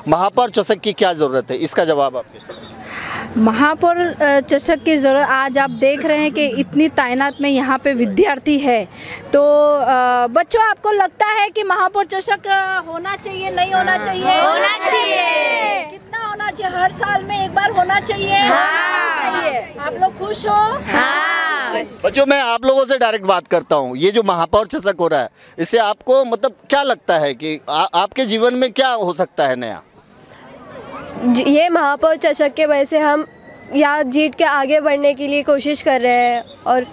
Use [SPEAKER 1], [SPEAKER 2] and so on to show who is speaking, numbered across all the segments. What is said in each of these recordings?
[SPEAKER 1] महापौर चषक की क्या ज़रूरत है, इसका जवाब आपके साथ।
[SPEAKER 2] महापौर चषक की ज़रूरत, आज आप देख रहे हैं कि इतनी तायनात में यहाँ पे विद्यार्थी है, तो बच्चों आपको लगता है कि महापौर चषक होना चाहिए, नहीं होना चाहिए?
[SPEAKER 3] होना चाहिए।
[SPEAKER 2] कितना होना चाहिए? हर साल में एक बार होना चाहिए। हाँ। आप लोग खुश हो?
[SPEAKER 3] हाँ।
[SPEAKER 1] बच्चों, मैं आप लोगों से डायरेक्ट बात करता हूँ। ये जो महापौर चषक हो रहा है, इससे आपको मतलब क्या लगता है कि आपके जीवन में क्या हो सकता है नया?
[SPEAKER 4] ये महापौर चषक के वजह से हम यहाँ जीत के आगे बढ़ने के लिए कोशिश कर रहे हैं। और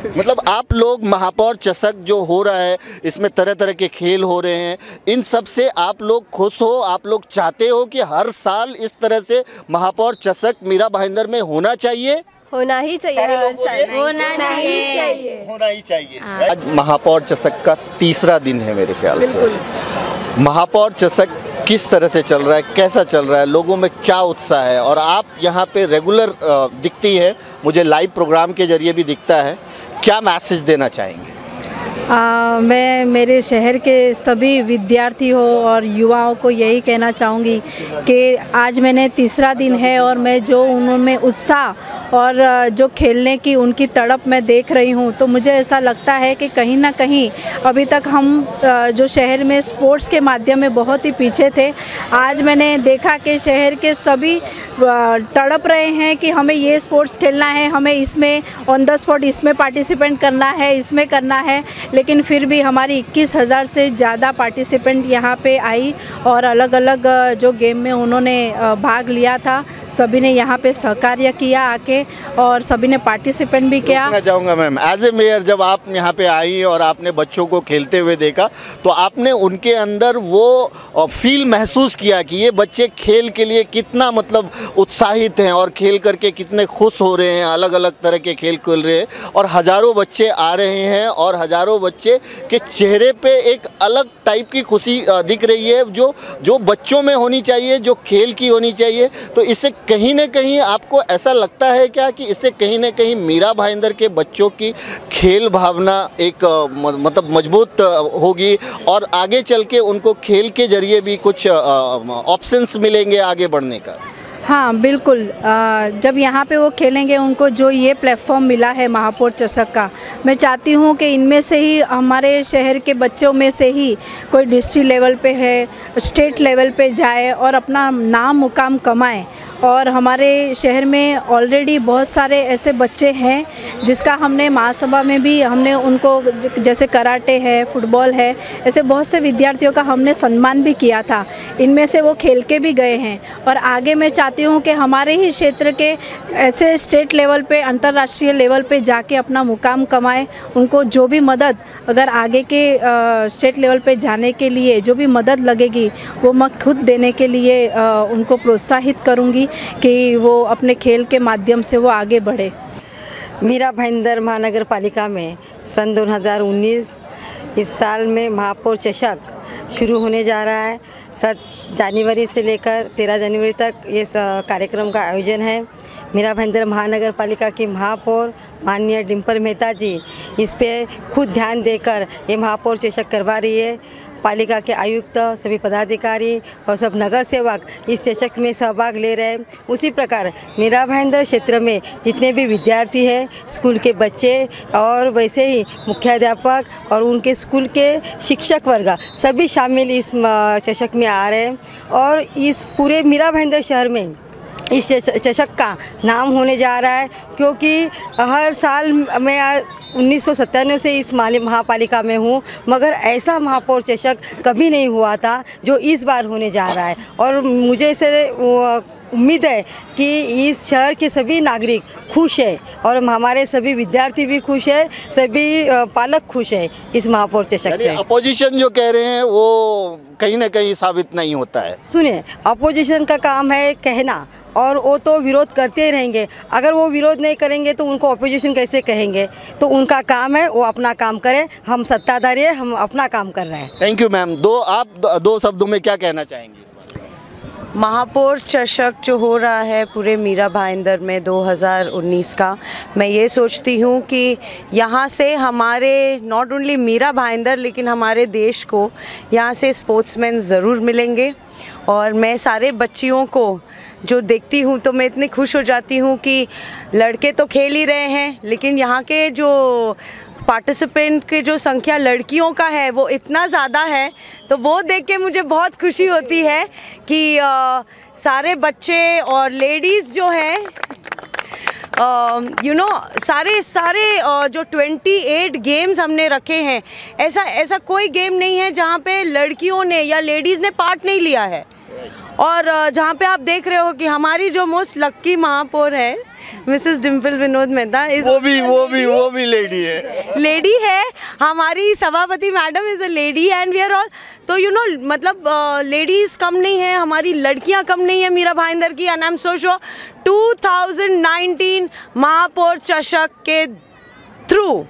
[SPEAKER 1] मतलब आप लोग महापौर चषक जो हो रहा है, इसमें तरह तरह के खेल हो रहे हैं, इन सब से आप लोग खुश हो? आप लोग चाहते हो कि हर साल इस तरह से महापौर चषक मीरा भाईंदर में होना चाहिए?
[SPEAKER 4] होना ही चाहिए, हर साल
[SPEAKER 3] होना चाहिए।
[SPEAKER 1] होना ही चाहिए। आज महापौर चषक का तीसरा दिन है मेरे ख्याल से। महापौर चषक किस तरह से चल रहा है, कैसा चल रहा है, लोगों में क्या उत्साह है? और आप यहाँ पे रेगुलर दिखती है, मुझे लाइव प्रोग्राम के जरिए भी दिखता है, क्या मैसेज देना चाहेंगे?
[SPEAKER 2] मैं मेरे शहर के सभी विद्यार्थियों और युवाओं को यही कहना चाहूँगी कि आज मैंने तीसरा दिन है और मैं जो उनमें उत्साह और जो खेलने की उनकी तड़प मैं देख रही हूँ, तो मुझे ऐसा लगता है कि कहीं ना कहीं अभी तक हम जो शहर में स्पोर्ट्स के माध्यम में बहुत ही पीछे थे। आज मैंने देखा कि शहर के सभी तड़प रहे हैं कि हमें ये स्पोर्ट्स खेलना है, हमें इसमें ऑन द स्पॉट इसमें पार्टिसिपेंट करना है, इसमें करना है। लेकिन फिर भी हमारी 21,000 से ज़्यादा पार्टिसिपेंट यहाँ पे आई और अलग अलग जो गेम में उन्होंने भाग लिया था, सभी ने यहाँ पे सहकार्य किया आके और सभी ने पार्टिसिपेंट भी किया।
[SPEAKER 1] मैं चाहूँगा मैम, एज ए मेयर जब आप यहाँ पे आई और आपने बच्चों को खेलते हुए देखा, तो आपने उनके अंदर वो फील महसूस किया कि ये बच्चे खेल के लिए कितना मतलब उत्साहित हैं और खेल करके कितने खुश हो रहे हैं, अलग अलग तरह के खेल खेल रहे हैं और हज़ारों बच्चे आ रहे हैं और हज़ारों बच्चे के चेहरे पे एक अलग टाइप की खुशी दिख रही है जो बच्चों में होनी चाहिए, जो खेल की होनी चाहिए। तो इससे कहीं ना कहीं आपको ऐसा लगता है क्या कि इससे कहीं ना कहीं मीरा भाईंदर के बच्चों की खेल भावना एक मतलब मजबूत होगी और आगे चल के उनको खेल के जरिए भी कुछ ऑप्शंस मिलेंगे आगे बढ़ने का?
[SPEAKER 2] हाँ बिल्कुल, जब यहाँ पे वो खेलेंगे, उनको जो ये प्लेटफॉर्म मिला है महापौर चषक का, मैं चाहती हूँ कि इनमें से ही हमारे शहर के बच्चों में से ही कोई डिस्ट्रिक्ट लेवल पे है, स्टेट लेवल पे जाए और अपना नाम मुकाम कमाए। और हमारे शहर में ऑलरेडी बहुत सारे ऐसे बच्चे हैं जिसका हमने महासभा में भी हमने उनको, जैसे कराटे है, फुटबॉल है, ऐसे बहुत से विद्यार्थियों का हमने सम्मान भी किया था। इनमें से वो खेल के भी गए हैं और आगे मैं चाहती हूँ कि हमारे ही क्षेत्र के ऐसे स्टेट लेवल पे, अंतर्राष्ट्रीय लेवल पे जाके अपना मुकाम कमाए। उनको जो भी मदद, अगर आगे के स्टेट लेवल पे जाने के लिए जो भी मदद लगेगी, वो मैं खुद देने के लिए उनको प्रोत्साहित करूँगी कि वो अपने खेल के माध्यम से वो आगे बढ़े।
[SPEAKER 5] मीरा भाईंदर महानगर पालिका में सन 2019 इस साल में महापौर चषक शुरू होने जा रहा है। 7 जनवरी से लेकर 13 जनवरी तक इस कार्यक्रम का आयोजन है। मीरा भाईंदर महानगर पालिका की महापौर माननीय डिम्पल मेहता जी इस पे खुद ध्यान देकर ये महापौर चषक करवा रही है। पालिका के आयुक्त, सभी पदाधिकारी और सब नगर सेवक इस चषक में सहभाग ले रहे हैं। उसी प्रकार मीरा भाईंदर क्षेत्र में जितने भी विद्यार्थी हैं, स्कूल के बच्चे और वैसे ही मुख्याध्यापक और उनके स्कूल के शिक्षक वर्ग सभी शामिल इस चषक में आ रहे हैं और इस पूरे मीरा भाईंदर शहर में इस चषक का नाम होने जा रहा है, क्योंकि हर साल मैं 1997 से इस महापालिका में हूँ, मगर ऐसा महापौर चषक कभी नहीं हुआ था जो इस बार होने जा रहा है। और मुझे इसे उम्मीद है कि इस शहर के सभी नागरिक खुश है और हमारे सभी विद्यार्थी भी खुश है, सभी पालक खुश है इस महापौर चषक से।
[SPEAKER 1] अपोजिशन जो कह रहे हैं वो कहीं ना कहीं साबित नहीं होता है।
[SPEAKER 5] सुनिए, अपोजिशन का काम है कहना और वो तो विरोध करते ही रहेंगे। अगर वो विरोध नहीं करेंगे तो उनको अपोजिशन कैसे कहेंगे? तो उनका काम है वो अपना काम करें, हम सत्ताधारी है, हम अपना काम कर रहे हैं।
[SPEAKER 1] Thank you ma'am. आप दो शब्दों में क्या कहना चाहेंगे?
[SPEAKER 6] महापौर चषक जो हो रहा है पूरे मीरा भाईंदर में 2019 का, मैं ये सोचती हूँ कि यहाँ से हमारे नॉट ओनली मीरा भाईंदर लेकिन हमारे देश को यहाँ से स्पोर्ट्समैन ज़रूर मिलेंगे और मैं सारे बच्चियों को जो देखती हूँ तो मैं इतनी खुश हो जाती हूँ कि लड़के तो खेल ही रहे हैं, लेकिन यहाँ के जो पार्टिसिपेंट की जो संख्या लड़कियों का है वो इतना ज़्यादा है, तो वो देख के मुझे बहुत खुशी होती है कि सारे बच्चे और लेडीज़ जो हैं सारे जो 28 गेम्स हमने रखे हैं, ऐसा कोई गेम नहीं है जहाँ पे लड़कियों ने या लेडीज़ ने पार्ट नहीं लिया है। और जहाँ पे आप देख रहे हो कि हमारी जो मोस्ट लक्की महापौर है मिसेस डिम्पल विनोद मेहता
[SPEAKER 1] वो भी लेडी है।
[SPEAKER 6] हमारी सभापति madam is a lady and we are all, तो मतलब लेडीज़ कम नहीं है, हमारी लड़कियां कम नहीं है मीरा भाईंदर की। And I am so sure 2019 महापौर चषक के थ्रू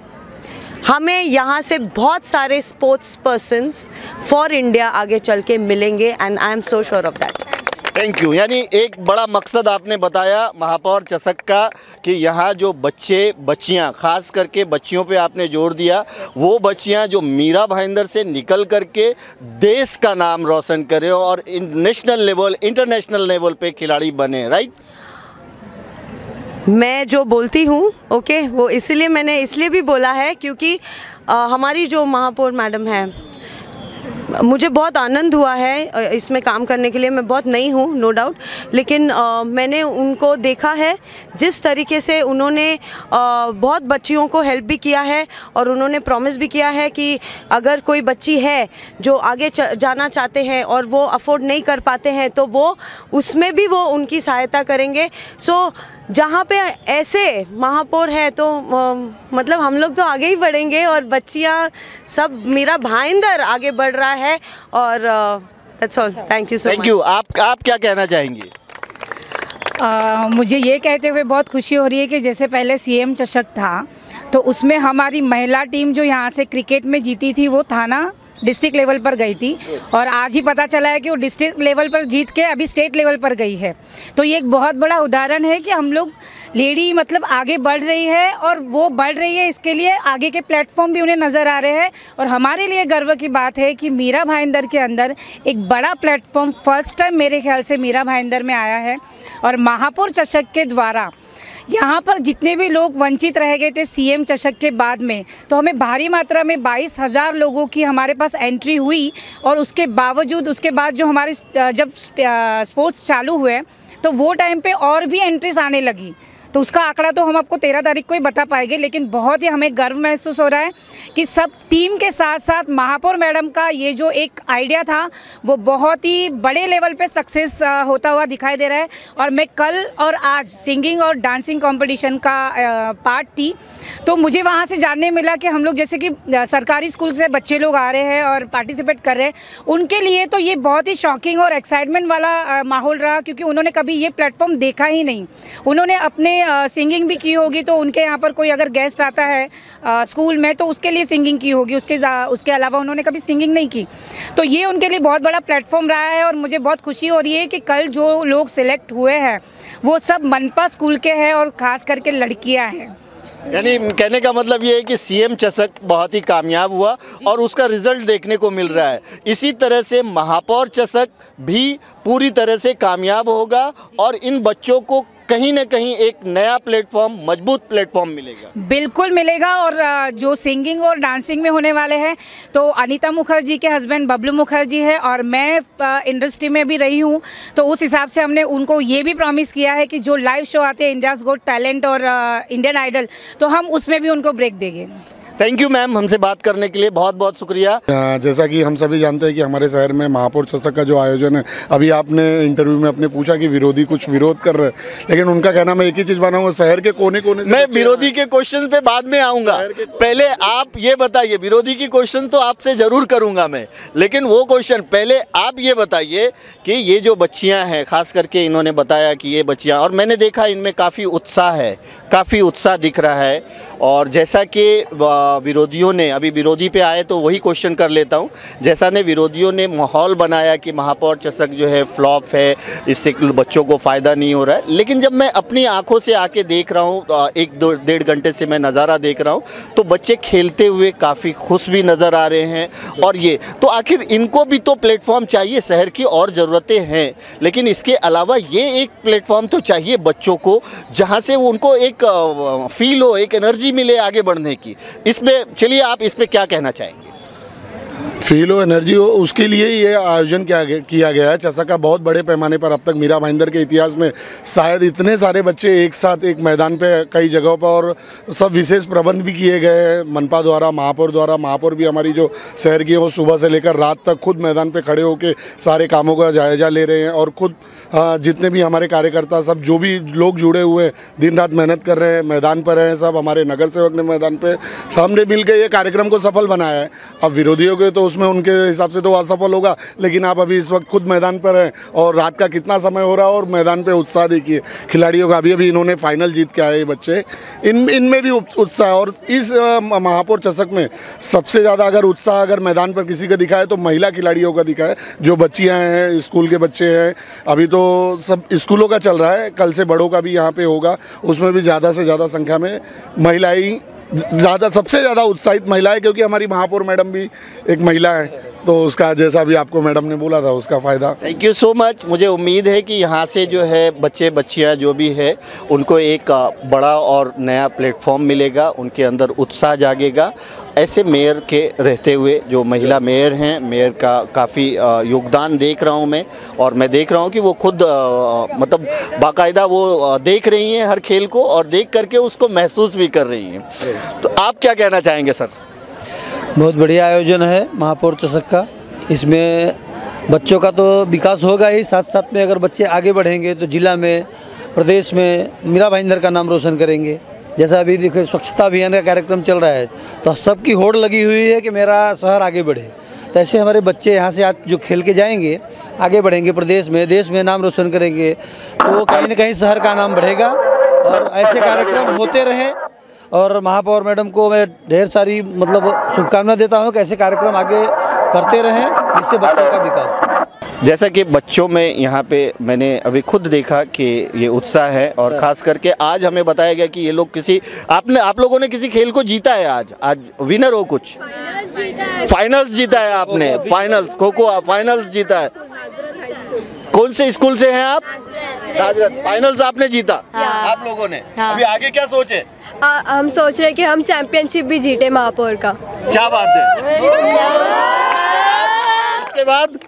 [SPEAKER 6] हमें यहाँ से बहुत सारे स्पोर्ट्स पर्सन्स फॉर इंडिया आगे चल के मिलेंगे and I am so sure of that.
[SPEAKER 1] Thank you. यानी एक बड़ा मकसद आपने बताया महापौर चषक का कि यहाँ जो बच्चियाँ, खास करके बच्चियों पे आपने जोर दिया, वो बच्चियाँ जो मीरा भाईंदर से निकल करके देश का नाम रोशन करें और नेशनल लेवल, इंटरनेशनल लेवल पे खिलाड़ी बने, राइट?
[SPEAKER 6] मैं जो बोलती हूँ ओके, वो इसलिए मैंने इसलिए भी बोला है क्योंकि हमारी जो महापौर मैडम है, मुझे बहुत आनंद हुआ है इसमें काम करने के लिए। मैं बहुत नई हूँ नो डाउट, लेकिन मैंने उनको देखा है जिस तरीके से उन्होंने बहुत बच्चियों को हेल्प भी किया है और उन्होंने प्रॉमिस भी किया है कि अगर कोई बच्ची है जो आगे जाना चाहते हैं और वो अफोर्ड नहीं कर पाते हैं तो वो उसमें भी वो उनकी सहायता करेंगे। सो जहाँ पे ऐसे महापौर है तो मतलब हम लोग तो आगे ही बढ़ेंगे और बच्चियाँ सब, मीरा भाईंदर आगे बढ़ रहा है और that's all. Thank you so much.
[SPEAKER 1] Thank you. आप क्या कहना चाहेंगी?
[SPEAKER 7] मुझे ये कहते हुए बहुत खुशी हो रही है कि जैसे पहले सीएम चषक था तो उसमें हमारी महिला टीम जो यहाँ से क्रिकेट में जीती थी वो थाना डिस्ट्रिक्ट लेवल पर गई थी और आज ही पता चला है कि वो डिस्ट्रिक्ट लेवल पर जीत के अभी स्टेट लेवल पर गई है। तो ये एक बहुत बड़ा उदाहरण है कि हम लोग लेडी मतलब आगे बढ़ रही है और वो बढ़ रही है, इसके लिए आगे के प्लेटफॉर्म भी उन्हें नज़र आ रहे हैं। और हमारे लिए गर्व की बात है कि मीरा भाईंदर के अंदर एक बड़ा प्लेटफॉर्म फर्स्ट टाइम मेरे ख्याल से मीरा भाईंदर में आया है और महापौर चषक के द्वारा यहाँ पर जितने भी लोग वंचित रह गए थे सीएम चषक के बाद में, तो हमें भारी मात्रा में 22,000 लोगों की हमारे पास एंट्री हुई और उसके बावजूद उसके बाद जो हमारे जब स्पोर्ट्स चालू हुए तो वो टाइम पे और भी एंट्रीज आने लगी। तो उसका आंकड़ा तो हम आपको 13 तारीख को ही बता पाएंगे, लेकिन बहुत ही हमें गर्व महसूस हो रहा है कि सब टीम के साथ साथ महापौर मैडम का ये जो एक आइडिया था वो बहुत ही बड़े लेवल पे सक्सेस होता हुआ दिखाई दे रहा है। और मैं कल और आज सिंगिंग और डांसिंग कंपटीशन का पार्ट थी, तो मुझे वहाँ से जानने मिला कि हम लोग जैसे कि सरकारी स्कूल से बच्चे लोग आ रहे हैं और पार्टिसिपेट कर रहे हैं, उनके लिए तो ये बहुत ही शॉकिंग और एक्साइटमेंट वाला माहौल रहा क्योंकि उन्होंने कभी ये प्लेटफॉर्म देखा ही नहीं। उन्होंने अपने सिंगिंग भी की होगी, तो उनके यहाँ पर कोई अगर गेस्ट आता है स्कूल में तो उसके लिए सिंगिंग की होगी, उसके अलावा उन्होंने कभी सिंगिंग नहीं की। तो ये उनके लिए बहुत बड़ा प्लेटफॉर्म रहा है और मुझे बहुत खुशी हो रही है कि कल जो लोग सिलेक्ट हुए हैं वो सब मनपा स्कूल के हैं और ख़ास करके लड़कियाँ हैं।
[SPEAKER 1] यानी कहने का मतलब ये है कि सीएम चषक बहुत ही कामयाब हुआ और उसका रिजल्ट देखने को मिल रहा है। इसी तरह से महापौर चषक भी पूरी तरह से कामयाब होगा और इन बच्चों को कहीं ना कहीं एक नया प्लेटफॉर्म, मजबूत प्लेटफॉर्म मिलेगा।
[SPEAKER 7] बिल्कुल मिलेगा। और जो सिंगिंग और डांसिंग में होने वाले हैं तो अनीता मुखर्जी के हस्बैंड बबलू मुखर्जी है और मैं इंडस्ट्री में भी रही हूँ, तो उस हिसाब से हमने उनको ये भी प्रॉमिस किया है कि जो लाइव शो आते हैं इंडियाज़ गॉट टैलेंट और इंडियन आइडल, तो हम उसमें भी उनको ब्रेक देंगे।
[SPEAKER 1] थैंक यू मैम, हमसे बात करने के लिए बहुत बहुत शुक्रिया।
[SPEAKER 8] जैसा कि हम सभी जानते हैं कि हमारे शहर में महापौर चषक का जो आयोजन है, अभी आपने इंटरव्यू में अपने पूछा कि विरोधी कुछ विरोध कर रहे हैं, लेकिन उनका कहना मैं एक ही चीज़ बनाऊंगा, शहर के कोने कोने से।
[SPEAKER 1] मैं विरोधी के क्वेश्चन पे बाद में आऊँगा, पहले आप ये बताइए। विरोधी की क्वेश्चन तो आपसे ज़रूर करूँगा मैं, लेकिन वो क्वेश्चन पहले आप ये बताइए कि ये जो बच्चियाँ हैं, खास करके इन्होंने बताया कि ये बच्चियाँ, और मैंने देखा इनमें काफ़ी उत्साह है, काफ़ी उत्साह दिख रहा है। और जैसा कि विरोधियों ने, अभी विरोधी पे आए तो वही क्वेश्चन कर लेता हूँ, जैसा ने विरोधियों ने माहौल बनाया कि महापौर चषक जो है फ्लॉप है, इससे बच्चों को फ़ायदा नहीं हो रहा है, लेकिन जब मैं अपनी आंखों से आके देख रहा हूँ, 1-1.5 घंटे से मैं नज़ारा देख रहा हूँ, तो बच्चे खेलते हुए काफ़ी खुश भी नज़र आ रहे हैं। और ये तो आखिर इनको भी तो प्लेटफॉर्म चाहिए, शहर की और ज़रूरतें हैं, लेकिन इसके अलावा ये एक प्लेटफॉर्म तो चाहिए बच्चों को, जहाँ से उनको एक फील हो, एक एनर्जी मिले आगे बढ़ने की। इसमें चलिए आप इस पर क्या कहना चाहेंगे?
[SPEAKER 8] फील हो, एनर्जी हो, उसके लिए ही ये आयोजन किया गया है। चषक का बहुत बड़े पैमाने पर अब तक मीरा भाईंदर के इतिहास में शायद इतने सारे बच्चे एक साथ एक मैदान पे कई जगहों पर, और सब विशेष प्रबंध भी किए गए हैं मनपा द्वारा, महापौर भी हमारी जो शहर की है वो सुबह से लेकर रात तक खुद मैदान पे खड़े होकर सारे कामों का जायजा ले रहे हैं। और खुद जितने भी हमारे कार्यकर्ता, सब जो भी लोग जुड़े हुए हैं, दिन रात मेहनत कर रहे हैं, मैदान पर हैं। सब हमारे नगर सेवक ने मैदान पर सामने मिल के ये कार्यक्रम को सफल बनाया है। अब विरोधियों के तो उसमें उनके हिसाब से तो असफल होगा, लेकिन आप अभी इस वक्त खुद मैदान पर हैं और रात का कितना समय हो रहा है और मैदान पे उत्साह देखिए खिलाड़ियों का। अभी इन्होंने फाइनल जीत के आए बच्चे, इनमें भी उत्साह। और इस महापौर चषक में सबसे ज़्यादा अगर उत्साह अगर मैदान पर किसी का दिखा है तो महिला खिलाड़ियों का दिखा है। जो बच्चियाँ हैं, स्कूल के बच्चे हैं, अभी तो सब स्कूलों का चल रहा है, कल से बड़ों का भी यहाँ पे होगा, उसमें भी ज़्यादा से ज़्यादा संख्या में महिलाएं सबसे ज़्यादा उत्साहित महिलाएं, क्योंकि हमारी महापौर मैडम भी एक महिला है, तो उसका जैसा भी आपको मैडम ने बोला था उसका फ़ायदा।
[SPEAKER 1] Thank you so much. मुझे उम्मीद है कि यहाँ से जो है बच्चे बच्चियाँ जो भी है उनको एक बड़ा और नया प्लेटफॉर्म मिलेगा, उनके अंदर उत्साह जागेगा। ऐसे मेयर के रहते हुए जो महिला मेयर हैं, मेयर का काफ़ी योगदान देख रहा हूँ मैं, और मैं देख रहा हूँ कि वो खुद मतलब बाकायदा वो देख रही हैं हर खेल को, और देख करके उसको महसूस भी कर रही हैं। तो आप क्या कहना चाहेंगे सर?
[SPEAKER 9] बहुत बढ़िया आयोजन है महापौर चषक का। इसमें बच्चों का तो विकास होगा ही, साथ साथ में अगर बच्चे आगे बढ़ेंगे तो जिला में, प्रदेश में मीरा भाईंदर का नाम रोशन करेंगे। जैसा अभी देखिए स्वच्छता अभियान का कार्यक्रम चल रहा है, तो सबकी होड़ लगी हुई है कि मेरा शहर आगे बढ़े। तो ऐसे हमारे बच्चे यहाँ से आज जो खेल के जाएंगे, आगे बढ़ेंगे, प्रदेश में, देश में नाम रोशन करेंगे, तो कहीं न कहीं शहर का नाम बढ़ेगा। और ऐसे कार्यक्रम होते रहें, और महापौर मैडम को मैं ढेर सारी शुभकामनाएं देता हूं कि ऐसे कार्यक्रम आगे करते रहें, जिससे बच्चों का विकास।
[SPEAKER 1] जैसा कि बच्चों में यहाँ पे मैंने अभी खुद देखा कि ये उत्साह है, और ख़ास करके आज हमें बताया गया कि ये लोग आप लोगों ने किसी खेल को जीता है। आज विनर हो, कुछ फाइनल्स जीता है आपने, फाइनल्स खो-खो फाइनल्स जीता है। कौन से स्कूल से हैं आप? राजरथ। फाइनल्स आपने जीता आप लोगों ने। अभी आगे क्या सोचे?
[SPEAKER 4] हम सोच रहे हैं कि हम चैंपियनशिप भी जीते महापौर का।
[SPEAKER 1] क्या बात है। उसके बाद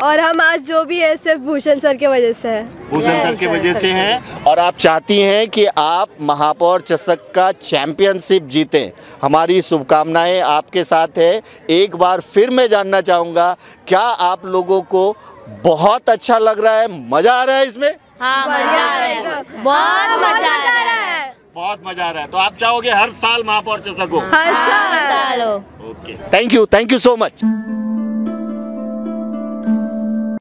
[SPEAKER 4] और हम आज जो भी है सिर्फ भूषण सर के वजह से है।
[SPEAKER 1] भूषण सर की वजह से हैं, और आप चाहती हैं कि आप महापौर चषक का चैंपियनशिप जीतें। हमारी शुभकामनाएं आपके साथ है। एक बार फिर मैं जानना चाहूँगा, क्या आप लोगों को बहुत अच्छा लग रहा है, मज़ा आ रहा है इसमें?
[SPEAKER 3] हाँ, मजा आ रहा है, बहुत मजा आ रहा है,
[SPEAKER 1] बहुत मजा आ रहा है। तो आप चाहोगे हर साल महापौर चषक हो?
[SPEAKER 3] हर साल हो।
[SPEAKER 1] Okay, thank you so much.